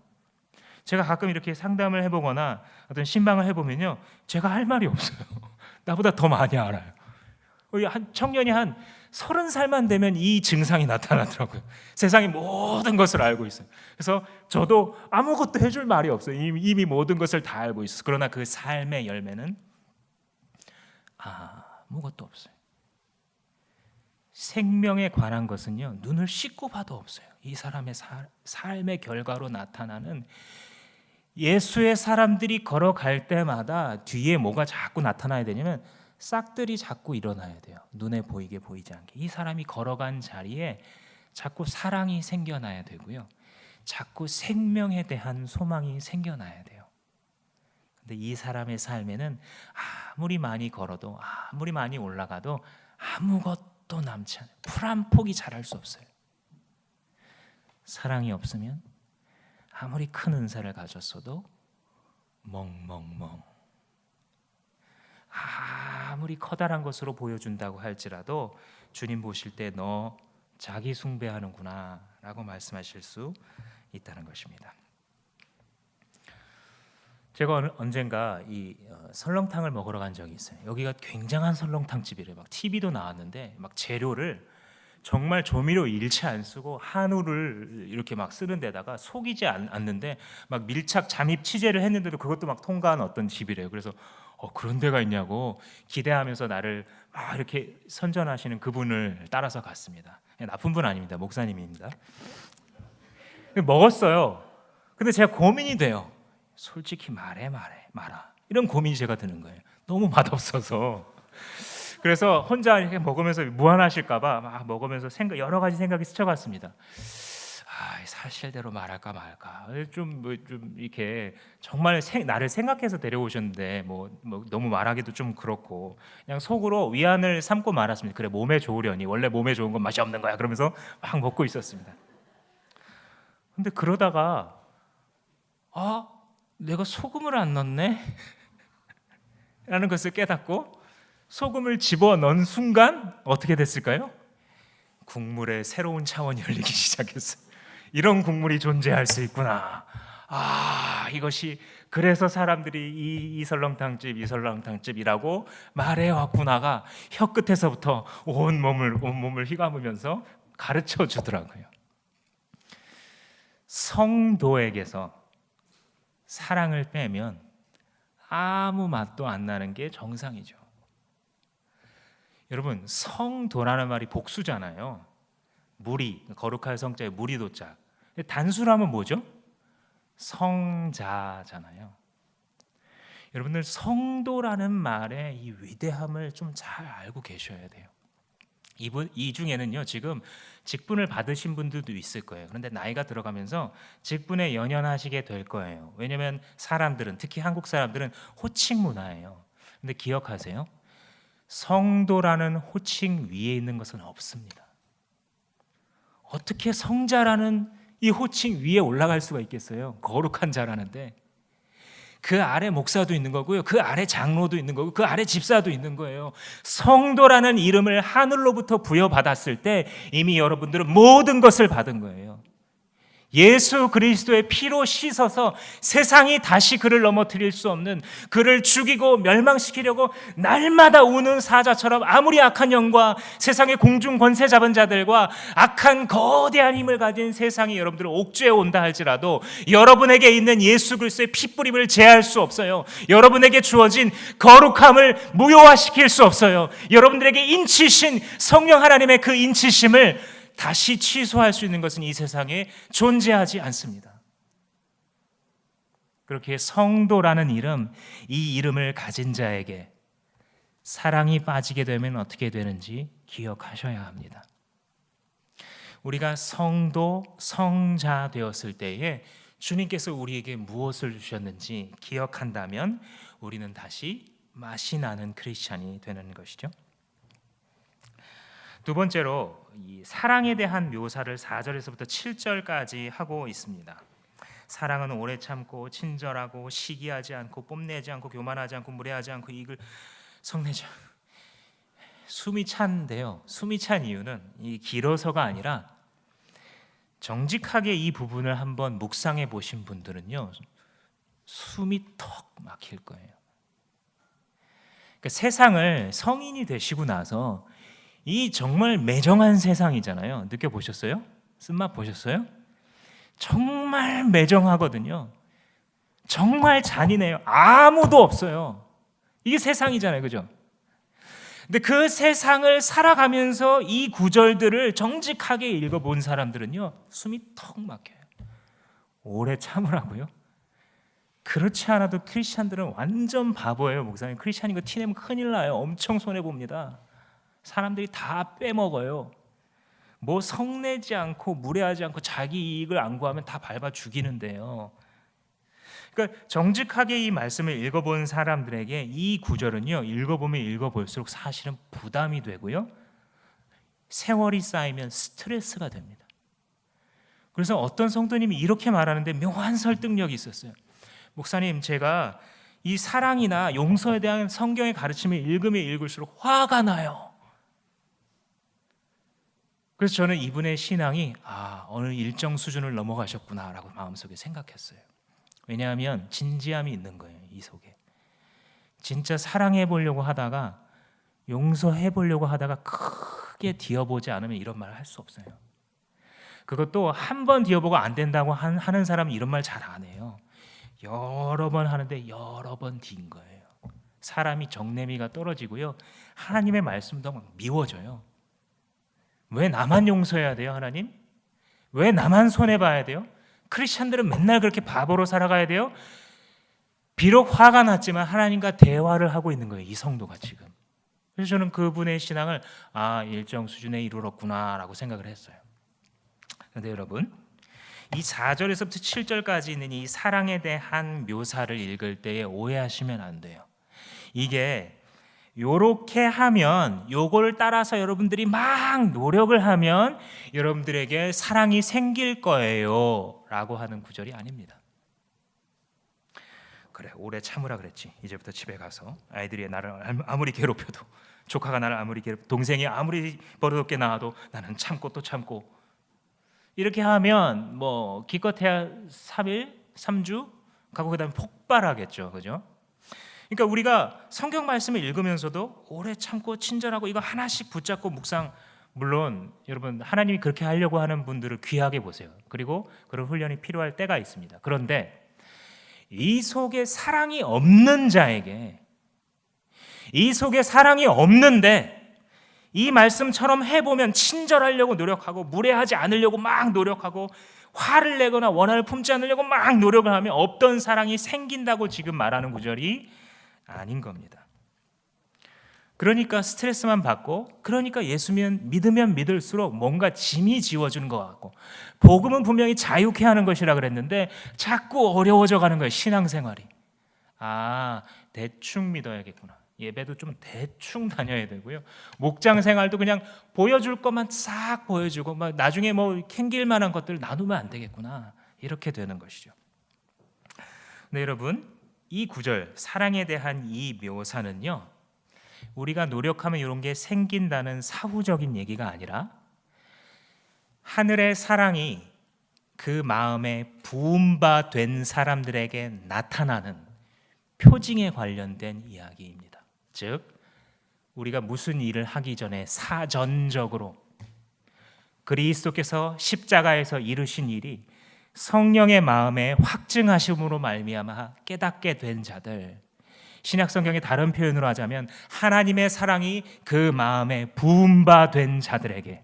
S1: 제가 가끔 이렇게 상담을 해보거나 어떤 신방을 해보면요, 제가 할 말이 없어요. 나보다 더 많이 알아요. 한 청년이 한 30살만 되면 이 증상이 나타나더라고요. 세상의 모든 것을 알고 있어요. 그래서 저도 아무것도 해줄 말이 없어요. 이미 모든 것을 다 알고 있어요. 그러나 그 삶의 열매는 아무것도 없어요. 생명에 관한 것은요, 눈을 씻고 봐도 없어요. 이 사람의 삶의 결과로 나타나는, 예수의 사람들이 걸어갈 때마다 뒤에 뭐가 자꾸 나타나야 되냐면 싹들이 자꾸 일어나야 돼요. 눈에 보이게 보이지 않게. 이 사람이 걸어간 자리에 자꾸 사랑이 생겨나야 되고요. 자꾸 생명에 대한 소망이 생겨나야 돼요. 근데 이 사람의 삶에는 아무리 많이 걸어도, 아무리 많이 올라가도 아무것도 남지 않아요. 풀 한 폭이 자랄 수 없어요. 사랑이 없으면 아무리 큰 은사를 가졌어도 멍멍멍. 아무리 커다란 것으로 보여준다고 할지라도 주님 보실 때 너 자기 숭배하는구나 라고 말씀하실 수 있다는 것입니다. 제가 언젠가 이 설렁탕을 먹으러 간 적이 있어요. 여기가 굉장한 설렁탕 집이래요. 막 TV도 나왔는데 막 재료를 정말 조미료 일체 안 쓰고 한우를 이렇게 막 쓰는 데다가 속이지 않는데 막 밀착 잠입 취재를 했는데도 그것도 막 통과한 어떤 집이래요. 그래서 그런 데가 있냐고 기대하면서 나를 막 이렇게 선전하시는 그분을 따라서 갔습니다. 나쁜 분 아닙니다. 목사님입니다. 먹었어요. 근데 제가 고민이 돼요. 솔직히 말아. 이런 고민이 제가 드는 거예요. 너무 맛없어서. 그래서 혼자 이렇게 먹으면서 무안하실까봐 막 먹으면서 여러 가지 생각이 스쳐갔습니다. 사실대로 말할까 말까. 좀 이렇게 정말 나를 생각해서 데려오셨는데 뭐 너무 말하기도 좀 그렇고 그냥 속으로 위안을 삼고 말았습니다. 그래, 몸에 좋으려니 원래 몸에 좋은 건 맛이 없는 거야. 그러면서 막 먹고 있었습니다. 근데 그러다가 내가 소금을 안 넣었네 라는 것을 깨닫고 소금을 집어넣은 순간 어떻게 됐을까요? 국물의 새로운 차원이 열리기 시작했어요. 이런 국물이 존재할 수 있구나. 이것이 그래서 사람들이 이 설렁탕집이라고 말해왔구나가 혀끝에서부터 온몸을 휘감으면서 가르쳐 주더라고요. 성도에게서 사랑을 빼면 아무 맛도 안 나는 게 정상이죠. 여러분, 성도라는 말이 복수잖아요. 무리, 거룩할 성자에 무리도자. 단수라면 뭐죠? 성자잖아요. 여러분들, 성도라는 말의 이 위대함을 좀 잘 알고 계셔야 돼요. 이 중에는요, 지금 직분을 받으신 분들도 있을 거예요. 그런데 나이가 들어가면서 직분에 연연하시게 될 거예요. 왜냐하면 사람들은, 특히 한국 사람들은 호칭 문화예요. 근데 기억하세요. 성도라는 호칭 위에 있는 것은 없습니다. 어떻게 성자라는 이 호칭 위에 올라갈 수가 있겠어요? 거룩한 자라는데. 그 아래 목사도 있는 거고요. 그 아래 장로도 있는 거고 그 아래 집사도 있는 거예요. 성도라는 이름을 하늘로부터 부여받았을 때 이미 여러분들은 모든 것을 받은 거예요. 예수 그리스도의 피로 씻어서 세상이 다시 그를 넘어뜨릴 수 없는, 그를 죽이고 멸망시키려고 날마다 우는 사자처럼 아무리 악한 영과 세상의 공중 권세 잡은 자들과 악한 거대한 힘을 가진 세상이 여러분들을 옥죄해 온다 할지라도 여러분에게 있는 예수 그리스도의 피뿌림을 제할 수 없어요. 여러분에게 주어진 거룩함을 무효화시킬 수 없어요. 여러분들에게 인치신 성령 하나님의 그 인치심을 다시 취소할 수 있는 것은 이 세상에 존재하지 않습니다. 그렇게 성도라는 이름, 이 이름을 가진 자에게 사랑이 빠지게 되면 어떻게 되는지 기억하셔야 합니다. 우리가 성도, 성자 되었을 때에 주님께서 우리에게 무엇을 주셨는지 기억한다면 우리는 다시 맛이 나는 크리스찬이 되는 것이죠. 두 번째로 이 사랑에 대한 묘사를 4절에서부터 7절까지 하고 있습니다. 사랑은 오래 참고 친절하고 시기하지 않고 뽐내지 않고 교만하지 않고 무례하지 않고 이익을 성내지 않고. 숨이 찬데요. 숨이 찬 이유는 이 길어서가 아니라 정직하게 이 부분을 한번 묵상해 보신 분들은요, 숨이 턱 막힐 거예요. 그러니까 세상을 성인이 되시고 나서 이 정말 매정한 세상이잖아요. 느껴보셨어요? 쓴맛 보셨어요? 정말 매정하거든요. 정말 잔인해요. 아무도 없어요. 이게 세상이잖아요. 그죠? 근데 그 세상을 살아가면서 이 구절들을 정직하게 읽어본 사람들은요, 숨이 턱 막혀요. 오래 참으라고요? 그렇지 않아도 크리스찬들은 완전 바보예요. 목사님, 크리스찬인 거 티내면 큰일 나요. 엄청 손해봅니다. 사람들이 다 빼먹어요. 뭐 성내지 않고 무례하지 않고 자기 이익을 안 구하면 다 밟아 죽이는데요. 그러니까 정직하게 이 말씀을 읽어본 사람들에게 이 구절은요, 읽어보면 읽어볼수록 사실은 부담이 되고요, 세월이 쌓이면 스트레스가 됩니다. 그래서 어떤 성도님이 이렇게 말하는데 묘한 설득력이 있었어요. 목사님, 제가 이 사랑이나 용서에 대한 성경의 가르침을 읽으면 읽을수록 화가 나요. 그래서 저는 이분의 신앙이 어느 일정 수준을 넘어가셨구나라고 마음속에 생각했어요. 왜냐하면 진지함이 있는 거예요. 이 속에 진짜 사랑해 보려고 하다가, 용서해 보려고 하다가 크게 뒤어보지 않으면 이런 말을 할 수 없어요. 그것도 한 번 뒤어보고 안 된다고 하는 사람은 이런 말 잘 안 해요. 여러 번 하는데 여러 번 뒤인 거예요. 사람이 정내미가 떨어지고요, 하나님의 말씀도 막 미워져요. 왜 나만 용서해야 돼요, 하나님? 왜 나만 손해봐야 돼요? 크리스찬들은 맨날 그렇게 바보로 살아가야 돼요? 비록 화가 났지만 하나님과 대화를 하고 있는 거예요, 이 성도가 지금. 그래서 저는 그분의 신앙을 일정 수준에 이르렀구나 라고 생각을 했어요. 그런데 여러분, 이 4절에서부터 7절까지 있는 이 사랑에 대한 묘사를 읽을 때에 오해하시면 안 돼요. 이게 요렇게 하면, 요걸 따라서 여러분들이 막 노력을 하면 여러분들에게 사랑이 생길 거예요 라고 하는 구절이 아닙니다. 그래, 오래 참으라 그랬지. 이제부터 집에 가서 아이들이 나를 아무리 괴롭혀도, 조카가 나를 아무리 괴롭혀도, 동생이 아무리 버릇없게 나와도 나는 참고 또 참고, 이렇게 하면 뭐 기껏해야 3일, 3주 가고 그 다음에 폭발하겠죠. 그죠? 그러니까 우리가 성경 말씀을 읽으면서도 오래 참고 친절하고 이거 하나씩 붙잡고 묵상, 물론 여러분 하나님이 그렇게 하려고 하는 분들을 귀하게 보세요. 그리고 그런 훈련이 필요할 때가 있습니다. 그런데 이 속에 사랑이 없는 자에게, 이 속에 사랑이 없는데 이 말씀처럼 해보면 친절하려고 노력하고 무례하지 않으려고 막 노력하고 화를 내거나 원한을 품지 않으려고 막 노력을 하면 없던 사랑이 생긴다고 지금 말하는 구절이 아닌 겁니다. 그러니까 스트레스만 받고, 그러니까 예수 믿으면 믿을수록 뭔가 짐이 지워지는 것 같고, 복음은 분명히 자유케 하는 것이라 그랬는데 자꾸 어려워져 가는 거예요, 신앙생활이. 대충 믿어야겠구나. 예배도 좀 대충 다녀야 되고요. 목장 생활도 그냥 보여줄 것만 싹 보여주고 막 나중에 뭐 캥길 만한 것들 나누면 안 되겠구나. 이렇게 되는 것이죠. 네, 여러분, 이 구절 사랑에 대한 이 묘사는요, 우리가 노력하면 이런 게 생긴다는 사후적인 얘기가 아니라 하늘의 사랑이 그 마음에 부은 바 된 사람들에게 나타나는 표징에 관련된 이야기입니다. 즉, 우리가 무슨 일을 하기 전에 사전적으로 그리스도께서 십자가에서 이루신 일이 성령의 마음에 확증하심으로 말미암아 깨닫게 된 자들, 신약성경의 다른 표현으로 하자면 하나님의 사랑이 그 마음에 부은 바 된 자들에게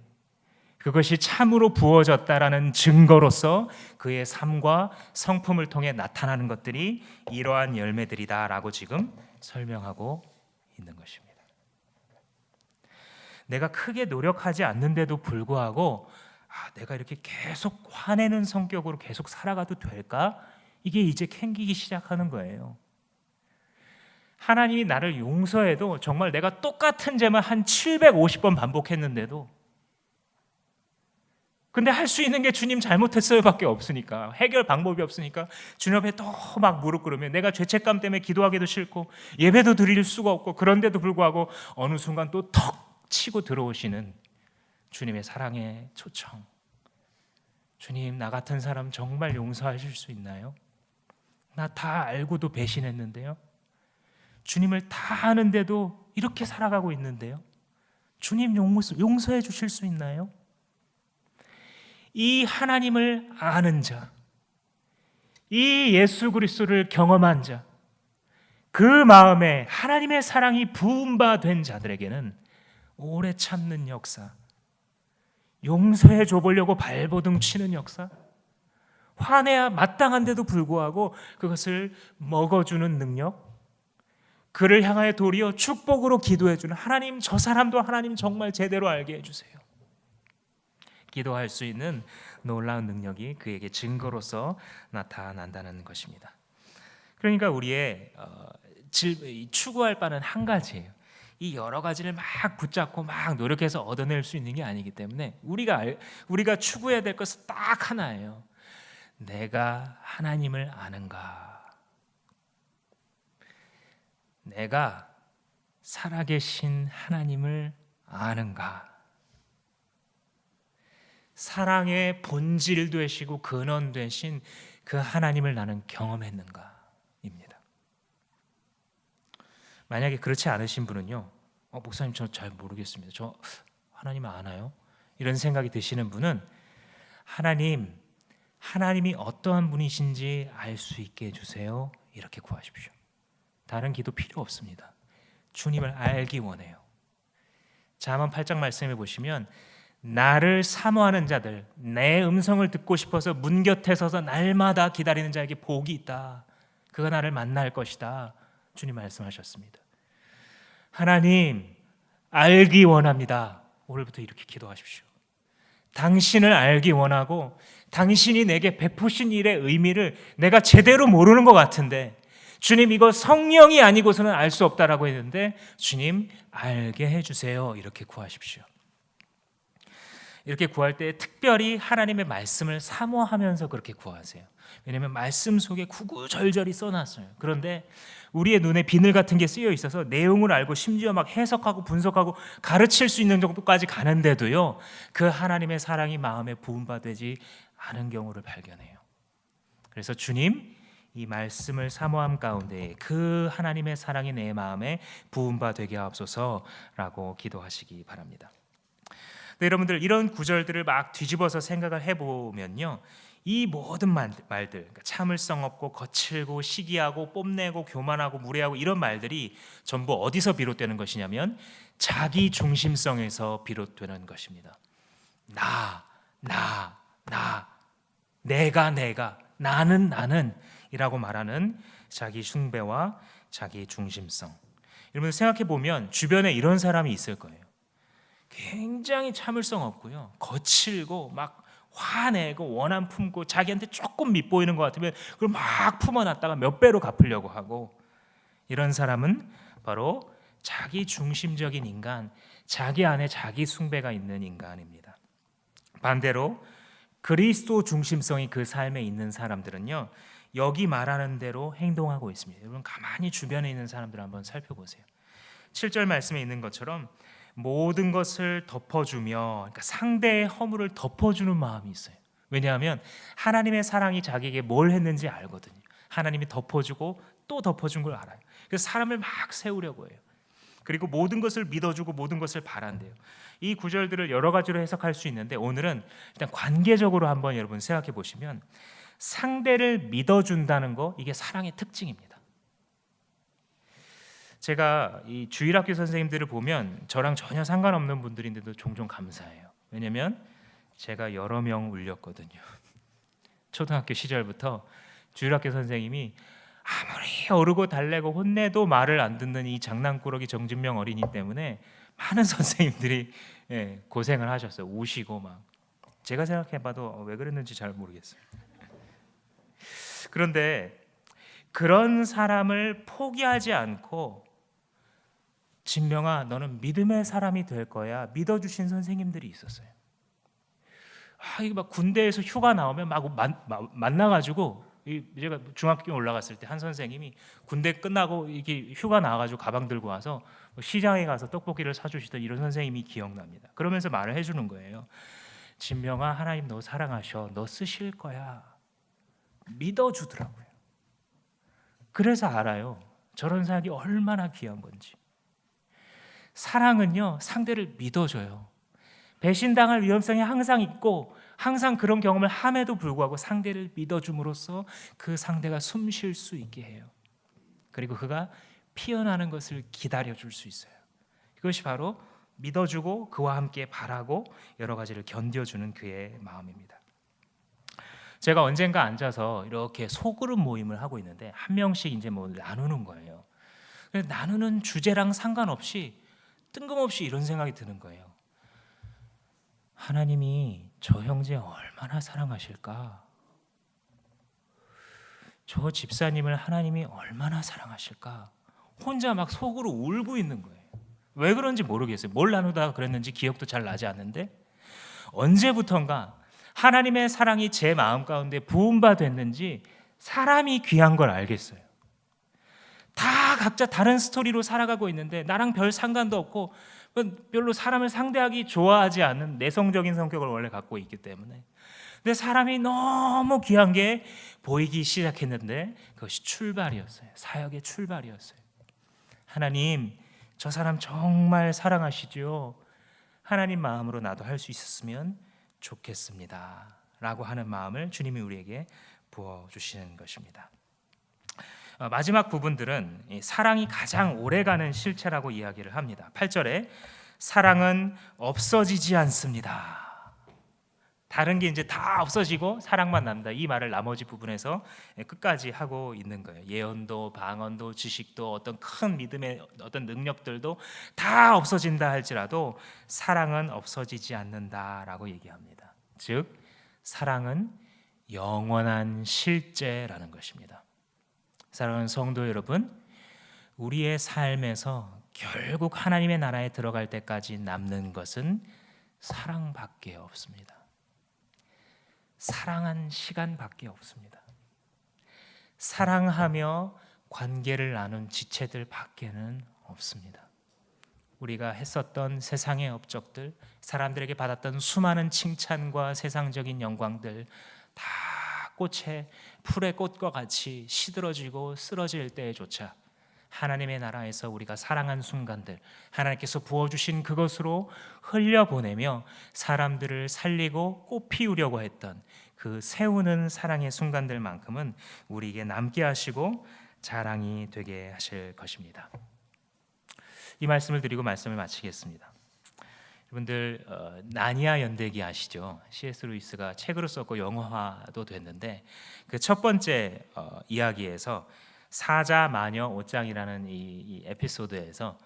S1: 그것이 참으로 부어졌다라는 증거로서 그의 삶과 성품을 통해 나타나는 것들이 이러한 열매들이다라고 지금 설명하고 있는 것입니다. 내가 크게 노력하지 않는데도 불구하고 내가 이렇게 계속 화내는 성격으로 계속 살아가도 될까? 이게 이제 캥기기 시작하는 거예요. 하나님이 나를 용서해도 정말 내가 똑같은 죄만 한 750번 반복했는데도, 근데 할 수 있는 게 주님 잘못했어요 밖에 없으니까, 해결 방법이 없으니까 주님 앞에 또 막 무릎 꿇으면 내가 죄책감 때문에 기도하기도 싫고 예배도 드릴 수가 없고, 그런데도 불구하고 어느 순간 또 턱 치고 들어오시는 주님의 사랑의 초청. 주님, 나 같은 사람 정말 용서하실 수 있나요? 나 다 알고도 배신했는데요. 주님을 다 아는데도 이렇게 살아가고 있는데요. 주님 용서해 주실 수 있나요? 이 하나님을 아는 자, 이 예수 그리스도를 경험한 자, 그 마음에 하나님의 사랑이 부은 바 된 자들에게는 오래 참는 역사, 용서해 줘보려고 발버둥 치는 역사, 화내야 마땅한데도 불구하고 그것을 먹어주는 능력, 그를 향하여 도리어 축복으로 기도해주는 하나님, 저 사람도 하나님 정말 제대로 알게 해주세요. 기도할 수 있는 놀라운 능력이 그에게 증거로서 나타난다는 것입니다. 그러니까 우리의 추구할 바는 한 가지예요. 이 여러 가지를 막 붙잡고 막 노력해서 얻어낼 수 있는 게 아니기 때문에 우리가 추구해야 될 것은 딱 하나예요. 내가 하나님을 아는가? 내가 살아계신 하나님을 아는가? 사랑의 본질 되시고 근원 되신 그 하나님을 나는 경험했는가? 입니다. 만약에 그렇지 않으신 분은요, 목사님 저 잘 모르겠습니다. 저 하나님을 아나요? 이런 생각이 드시는 분은 하나님이 어떠한 분이신지 알 수 있게 해주세요. 이렇게 구하십시오. 다른 기도 필요 없습니다. 주님을 알기 원해요. 잠언 8장 말씀해 보시면 나를 사모하는 자들, 내 음성을 듣고 싶어서 문 곁에 서서 날마다 기다리는 자에게 복이 있다. 그가 나를 만날 것이다. 주님 말씀하셨습니다. 하나님 알기 원합니다. 오늘부터 이렇게 기도하십시오. 당신을 알기 원하고 당신이 내게 베푸신 일의 의미를 내가 제대로 모르는 것 같은데 주님 이거 성령이 아니고서는 알 수 없다라고 했는데 주님 알게 해주세요. 이렇게 구하십시오. 이렇게 구할 때 특별히 하나님의 말씀을 사모하면서 그렇게 구하세요. 왜냐하면 말씀 속에 구구절절히 써놨어요. 그런데 우리의 눈에 비늘 같은 게 쓰여 있어서 내용을 알고 심지어 막 해석하고 분석하고 가르칠 수 있는 정도까지 가는데도요, 그 하나님의 사랑이 마음에 부음받지 않은 경우를 발견해요. 그래서 주님, 이 말씀을 사모함 가운데 그 하나님의 사랑이 내 마음에 부음바 되게 하옵소서라고 기도하시기 바랍니다. 네, 여러분들 이런 구절들을 막 뒤집어서 생각을 해보면요, 이 모든 말들, 그러니까 참을성 없고 거칠고 시기하고 뽐내고 교만하고 무례하고 이런 말들이 전부 어디서 비롯되는 것이냐면 자기 중심성에서 비롯되는 것입니다. 내가 나는 이라고 말하는 자기 숭배와 자기 중심성. 여러분 생각해 보면 주변에 이런 사람이 있을 거예요. 굉장히 참을성 없고요, 거칠고 막 화내고 원한 품고 자기한테 조금 밉보이는 것 같으면 그걸 막 품어놨다가 몇 배로 갚으려고 하고, 이런 사람은 바로 자기 중심적인 인간, 자기 안에 자기 숭배가 있는 인간입니다. 반대로 그리스도 중심성이 그 삶에 있는 사람들은요, 여기 말하는 대로 행동하고 있습니다. 여러분 가만히 주변에 있는 사람들을 한번 살펴보세요. 7절 말씀에 있는 것처럼 모든 것을 덮어주며, 그러니까 상대의 허물을 덮어주는 마음이 있어요. 왜냐하면 하나님의 사랑이 자기에게 뭘 했는지 알거든요. 하나님이 덮어주고 또 덮어준 걸 알아요. 그래서 사람을 막 세우려고 해요. 그리고 모든 것을 믿어주고 모든 것을 바란대요. 이 구절들을 여러 가지로 해석할 수 있는데 오늘은 일단 관계적으로 한번 여러분 생각해 보시면 상대를 믿어준다는 거, 이게 사랑의 특징입니다. 제가 이 주일학교 선생님들을 보면 저랑 전혀 상관없는 분들인데도 종종 감사해요. 왜냐하면 제가 여러 명 울렸거든요. 초등학교 시절부터 주일학교 선생님이 아무리 어르고 달래고 혼내도 말을 안 듣는 이 장난꾸러기 정진명 어린이 때문에 많은 선생님들이 고생을 하셨어요. 우시고 막. 제가 생각해봐도 왜 그랬는지 잘 모르겠어요. 그런데 그런 사람을 포기하지 않고 진명아 너는 믿음의 사람이 될 거야 믿어주신 선생님들이 있었어요. 이게 막 군대에서 휴가 나오면 막 만나가지고, 제가 중학교 올라갔을 때 한 선생님이 군대 끝나고 이렇게 휴가 나와가지고 가방 들고 와서 시장에 가서 떡볶이를 사주시던 이런 선생님이 기억납니다. 그러면서 말을 해주는 거예요. 진명아 하나님 너 사랑하셔, 너 쓰실 거야, 믿어주더라고요. 그래서 알아요. 저런 사역이 얼마나 귀한 건지. 사랑은요, 상대를 믿어줘요. 배신당할 위험성이 항상 있고 항상 그런 경험을 함에도 불구하고 상대를 믿어줌으로써 그 상대가 숨 쉴 수 있게 해요. 그리고 그가 피어나는 것을 기다려줄 수 있어요. 이것이 바로 믿어주고 그와 함께 바라고 여러 가지를 견뎌주는 그의 마음입니다. 제가 언젠가 앉아서 이렇게 소그룹 모임을 하고 있는데 한 명씩 이제 뭐 나누는 거예요. 나누는 주제랑 상관없이 뜬금없이 이런 생각이 드는 거예요. 하나님이 저 형제 얼마나 사랑하실까? 저 집사님을 하나님이 얼마나 사랑하실까? 혼자 막 속으로 울고 있는 거예요. 왜 그런지 모르겠어요. 뭘 나누다가 그랬는지 기억도 잘 나지 않는데 언제부턴가 하나님의 사랑이 제 마음 가운데 부음바 됐는지 사람이 귀한 걸 알겠어요. 다 각자 다른 스토리로 살아가고 있는데 나랑 별 상관도 없고 별로 사람을 상대하기 좋아하지 않는 내성적인 성격을 원래 갖고 있기 때문에, 근데 사람이 너무 귀한 게 보이기 시작했는데 그것이 출발이었어요. 사역의 출발이었어요. 하나님, 저 사람 정말 사랑하시죠? 하나님 마음으로 나도 할 수 있었으면 좋겠습니다 라고 하는 마음을 주님이 우리에게 부어주시는 것입니다. 마지막 부분들은 사랑이 가장 오래가는 실체라고 이야기를 합니다. 8절에 사랑은 없어지지 않습니다. 다른 게 이제 다 없어지고 사랑만 남다. 이 말을 나머지 부분에서 끝까지 하고 있는 거예요. 예언도 방언도 지식도 어떤 큰 믿음의 어떤 능력들도 다 없어진다 할지라도 사랑은 없어지지 않는다라고 얘기합니다. 즉 사랑은 영원한 실제라는 것입니다. 사랑하는 성도 여러분, 우리의 삶에서 결국 하나님의 나라에 들어갈 때까지 남는 것은 사랑밖에 없습니다. 사랑한 시간밖에 없습니다. 사랑하며 관계를 나눈 지체들 밖에는 없습니다. 우리가 했었던 세상의 업적들, 사람들에게 받았던 수많은 칭찬과 세상적인 영광들 다 풀의 꽃과 같이 시들어지고 쓰러질 때조차 하나님의 나라에서 우리가 사랑한 순간들, 하나님께서 부어주신 그것으로 흘려보내며 사람들을 살리고 꽃 피우려고 했던 그 세우는 사랑의 순간들만큼은 우리에게 남게 하시고 자랑이 되게 하실 것입니다. 이 말씀을 드리고 말씀을 마치겠습니다. 여러분들 나니아 연대기 아시죠? C.S. 루이스가 책으로 썼고 영화도 됐는데 그 첫 번째 이야기에서 사자 마녀 옷장이라는 이 에피소드에서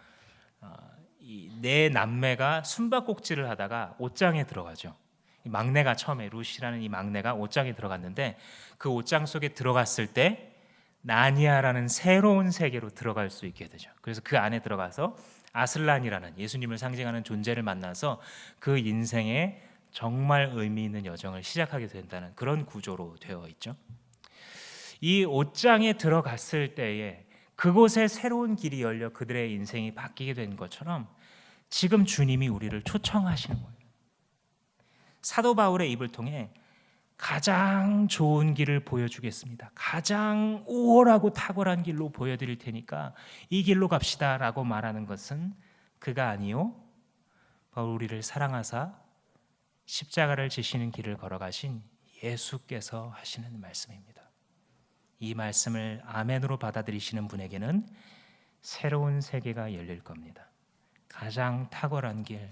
S1: 이 네 남매가 숨바꼭질을 하다가 옷장에 들어가죠. 이 막내가 처음에 루시라는 이 막내가 옷장에 들어갔는데 그 옷장 속에 들어갔을 때 나니아라는 새로운 세계로 들어갈 수 있게 되죠. 그래서 그 안에 들어가서 아슬란이라는 예수님을 상징하는 존재를 만나서 그 인생에 정말 의미 있는 여정을 시작하게 된다는 그런 구조로 되어 있죠. 이 옷장에 들어갔을 때에 그곳에 새로운 길이 열려 그들의 인생이 바뀌게 된 것처럼 지금 주님이 우리를 초청하시는 거예요. 사도 바울의 입을 통해 가장 좋은 길을 보여주겠습니다. 가장 우월하고 탁월한 길로 보여드릴 테니까 이 길로 갑시다 라고 말하는 것은 그가 아니요 바로 우리를 사랑하사 십자가를 지시는 길을 걸어가신 예수께서 하시는 말씀입니다. 이 말씀을 아멘으로 받아들이시는 분에게는 새로운 세계가 열릴 겁니다. 가장 탁월한 길,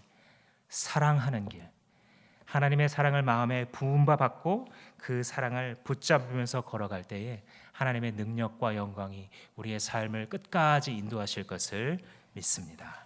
S1: 사랑하는 길, 하나님의 사랑을 마음에 부음바 받고 그 사랑을 붙잡으면서 걸어갈 때에 하나님의 능력과 영광이 우리의 삶을 끝까지 인도하실 것을 믿습니다.